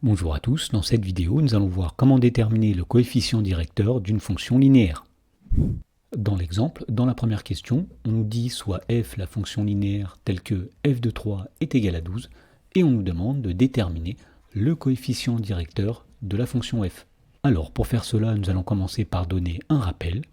Bonjour à tous, dans cette vidéo nous allons voir comment déterminer le coefficient directeur d'une fonction linéaire. Dans l'exemple, dans la première question, on nous dit soit f la fonction linéaire telle que f de 3 est égal à 12 et on nous demande de déterminer le coefficient directeur de la fonction f. Alors pour faire cela, nous allons commencer par donner un rappel.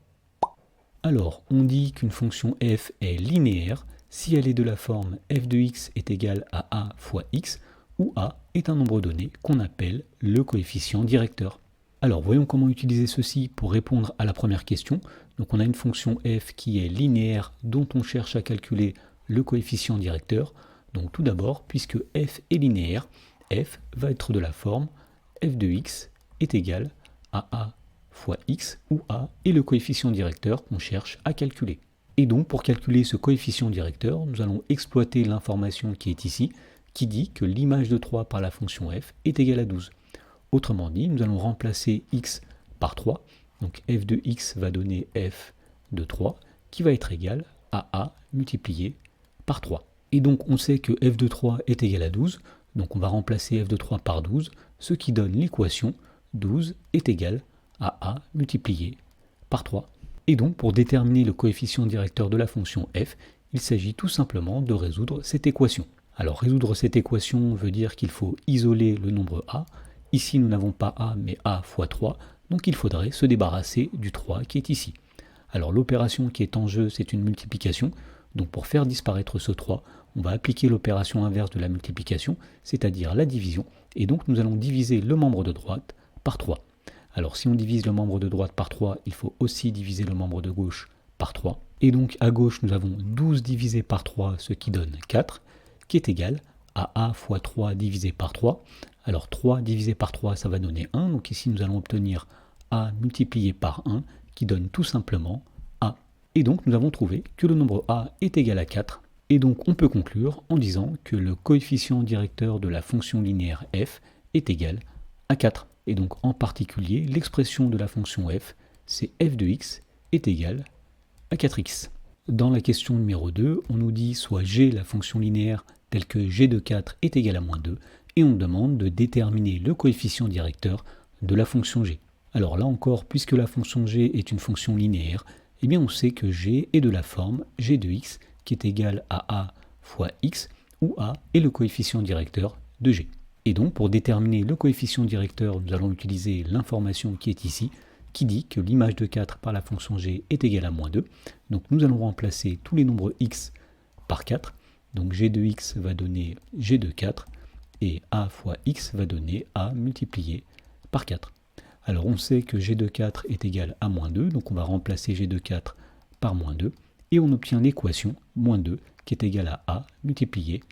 Alors on dit qu'une fonction f est linéaire si elle est de la forme f de x est égal à a fois x, où a est un nombre donné qu'on appelle le coefficient directeur. Alors voyons comment utiliser ceci pour répondre à la première question. Donc on a une fonction f qui est linéaire dont on cherche à calculer le coefficient directeur. Donc tout d'abord, puisque f est linéaire, f va être de la forme f de x est égal à a fois x, où a est le coefficient directeur qu'on cherche à calculer. Et donc pour calculer ce coefficient directeur, nous allons exploiter l'information qui est ici, qui dit que l'image de 3 par la fonction f est égale à 12. Autrement dit, nous allons remplacer x par 3, donc f de x va donner f de 3, qui va être égal à a multiplié par 3. Et donc on sait que f de 3 est égal à 12, donc on va remplacer f de 3 par 12, ce qui donne l'équation 12 est égal à a multiplié par 3. Et donc pour déterminer le coefficient directeur de la fonction f, il s'agit tout simplement de résoudre cette équation. Alors résoudre cette équation veut dire qu'il faut isoler le nombre a. Ici nous n'avons pas a mais a fois 3, donc il faudrait se débarrasser du 3 qui est ici. Alors l'opération qui est en jeu c'est une multiplication, donc pour faire disparaître ce 3, on va appliquer l'opération inverse de la multiplication, c'est-à-dire la division, et donc nous allons diviser le membre de droite par 3. Alors si on divise le membre de droite par 3, il faut aussi diviser le membre de gauche par 3. Et donc à gauche nous avons 12 divisé par 3, ce qui donne 4, qui est égal à a fois 3 divisé par 3. Alors 3 divisé par 3, ça va donner 1. Donc ici, nous allons obtenir a multiplié par 1, qui donne tout simplement a. Et donc, nous avons trouvé que le nombre a est égal à 4. Et donc, on peut conclure en disant que le coefficient directeur de la fonction linéaire f est égal à 4. Et donc, en particulier, l'expression de la fonction f, c'est f de x est égal à 4x. Dans la question numéro 2, on nous dit soit g, la fonction linéaire, telle que g de 4 est égal à moins 2, et on demande de déterminer le coefficient directeur de la fonction g. Alors là encore, puisque la fonction g est une fonction linéaire, eh bien on sait que g est de la forme g de x qui est égal à a fois x, où a est le coefficient directeur de g. Et donc pour déterminer le coefficient directeur, nous allons utiliser l'information qui est ici, qui dit que l'image de 4 par la fonction g est égale à moins 2. Donc nous allons remplacer tous les nombres x par 4. Donc g de x va donner g de 4 et a fois x va donner a multiplié par 4. Alors on sait que g de 4 est égal à moins 2, donc on va remplacer g de 4 par moins 2 et on obtient l'équation moins 2 qui est égale à a multiplié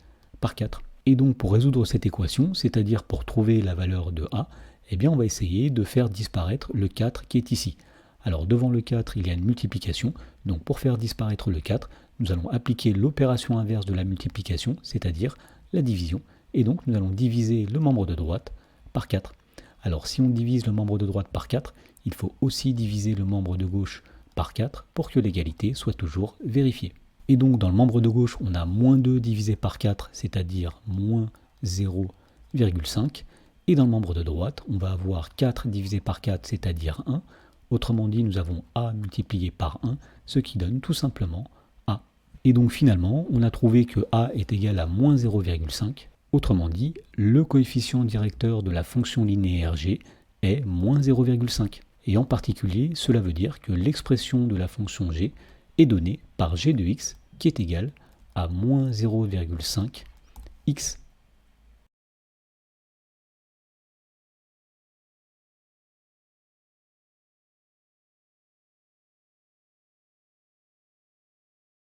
par 4. Et donc pour résoudre cette équation, c'est-à-dire pour trouver la valeur de a, eh bien on va essayer de faire disparaître le 4 qui est ici. Alors devant le 4, il y a une multiplication, donc pour faire disparaître le 4, nous allons appliquer l'opération inverse de la multiplication, c'est-à-dire la division, et donc nous allons diviser le membre de droite par 4. Alors si on divise le membre de droite par 4, il faut aussi diviser le membre de gauche par 4 pour que l'égalité soit toujours vérifiée. Et donc dans le membre de gauche, on a moins 2 divisé par 4, c'est-à-dire moins 0,5. Et dans le membre de droite, on va avoir 4 divisé par 4, c'est-à-dire 1. Autrement dit, nous avons a multiplié par 1, ce qui donne tout simplement a. Et donc finalement, on a trouvé que a est égal à moins 0,5. Autrement dit, le coefficient directeur de la fonction linéaire g est moins 0,5. Et en particulier, cela veut dire que l'expression de la fonction g est donnée par g de x qui est égal à moins 0,5 x.